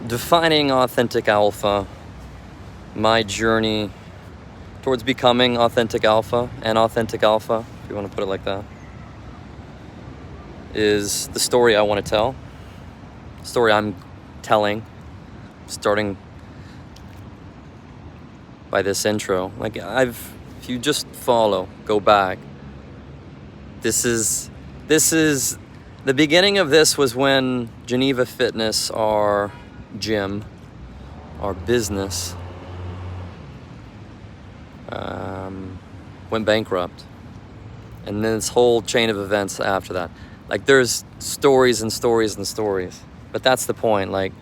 defining authentic alpha, my journey towards becoming authentic alpha, and authentic alpha, if you want to put it like that, is the story I want to tell. The story I'm telling, starting by this intro. Like if you just go back. This is the beginning of this was when Geneva Fitness, our gym, our business, went bankrupt. And then this whole chain of events after that. Like there's stories and stories and stories. But that's the point. Like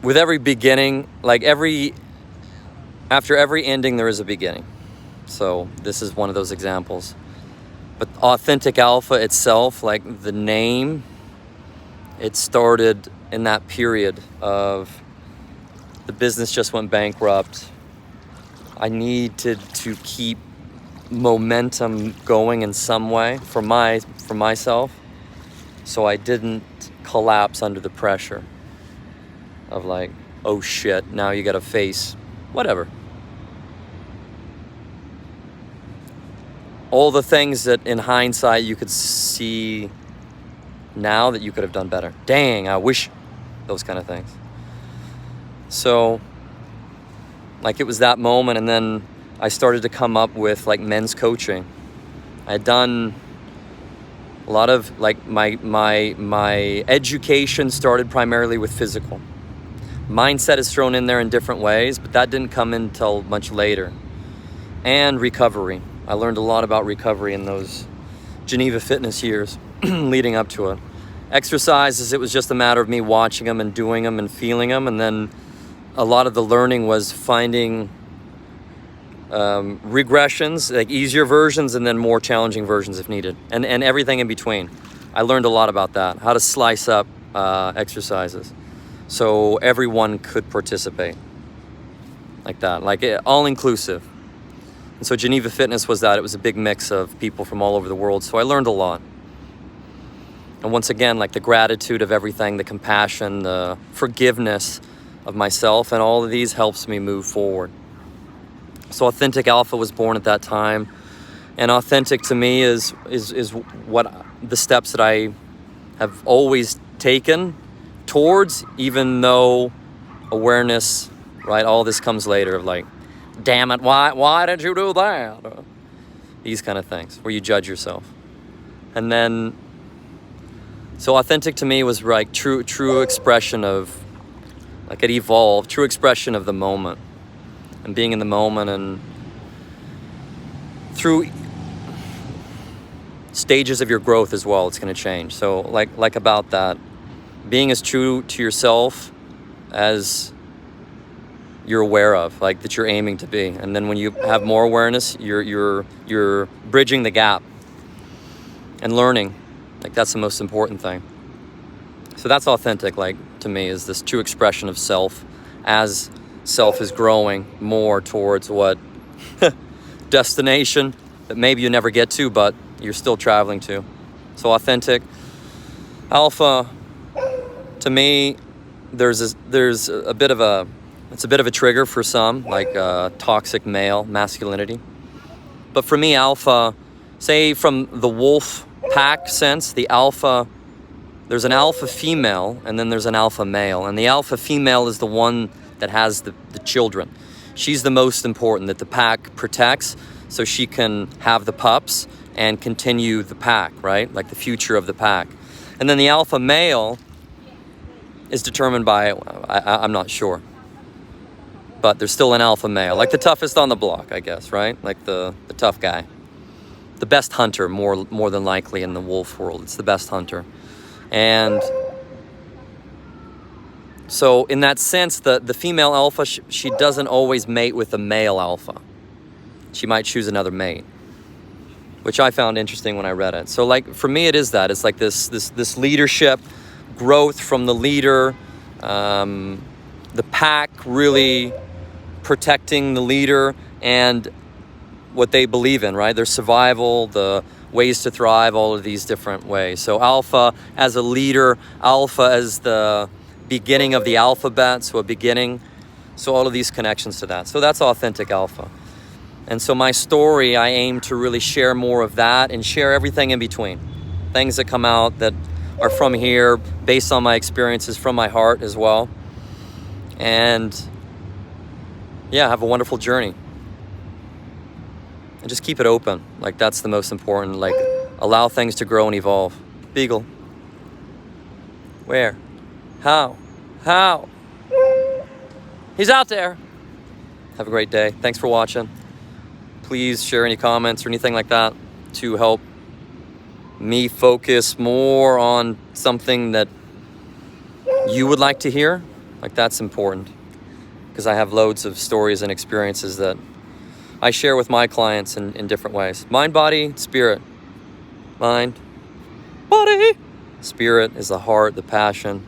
with every beginning, like after every ending there is a beginning. So this is one of those examples. But authentic alpha itself, like the name, it started in that period of the business just went bankrupt. I needed to keep momentum going in some way for myself, so I didn't collapse under the pressure of like, oh shit, now you gotta face whatever. All the things that in hindsight you could see now that you could have done better. Dang, I wish, those kind of things. So, like it was that moment, and then I started to come up with like men's coaching. I had done a lot of like my education started primarily with physical. Mindset is thrown in there in different ways, but that didn't come in until much later. And recovery. I learned a lot about recovery in those Geneva Fitness years leading up to it. Exercises, it was just a matter of me watching them and doing them and feeling them. And then a lot of the learning was finding regressions, like easier versions, and then more challenging versions if needed. And everything in between. I learned a lot about that, how to slice up exercises so everyone could participate like that, like all inclusive. And so Geneva Fitness was that. It was a big mix of people from all over the world. So I learned a lot. And once again, like the gratitude of everything, the compassion, the forgiveness of myself, and all of these helps me move forward. So Authentic Alpha was born at that time. And authentic to me is what the steps that I have always taken towards, even though awareness, right, all this comes later of like, damn it, why did you do that? These kind of things where you judge yourself. And then, so authentic to me was like true expression of, like it evolved, true expression of the moment. And being in the moment, and through stages of your growth as well, it's going to change. So like about that, being as true to yourself as you're aware of, like that you're aiming to be. And then when you have more awareness, you're bridging the gap and learning. Like that's the most important thing. So that's authentic, like to me, is this true expression of self as self is growing more towards what destination that maybe you never get to, but you're still traveling to. So authentic alpha, to me, there's a bit of a, it's a bit of a trigger for some, like toxic male masculinity. But for me, alpha, say from the wolf pack sense, the alpha, there's an alpha female and then there's an alpha male. And the alpha female is the one that has the children. She's the most important, that the pack protects so she can have the pups and continue the pack, right? Like the future of the pack. And then the alpha male is determined by, I'm not sure. But there's still an alpha male, like the toughest on the block, I guess, right? Like the tough guy. The best hunter, more than likely in the wolf world. It's the best hunter. And so in that sense, the female alpha, she doesn't always mate with the male alpha. She might choose another mate, which I found interesting when I read it. So like for me, it is that. It's like this leadership, growth from the leader, the pack really protecting the leader and what they believe in, right? Their survival, the ways to thrive, all of these different ways. So alpha as a leader, alpha as the beginning of the alphabet, so a beginning. So all of these connections to that. So that's authentic alpha. And so my story, I aim to really share more of that and share everything in between. Things that come out that are from here, based on my experiences from my heart as well. And yeah, have a wonderful journey. And just keep it open. Like, that's the most important. Like, allow things to grow and evolve. Beagle. Where? How? How? He's out there. Have a great day. Thanks for watching. Please share any comments or anything like that to help me focus more on something that you would like to hear. Like, that's important, because I have loads of stories and experiences that I share with my clients in different ways. Mind, body, spirit. Mind, body. Spirit is the heart, the passion,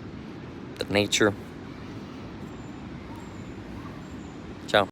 the nature.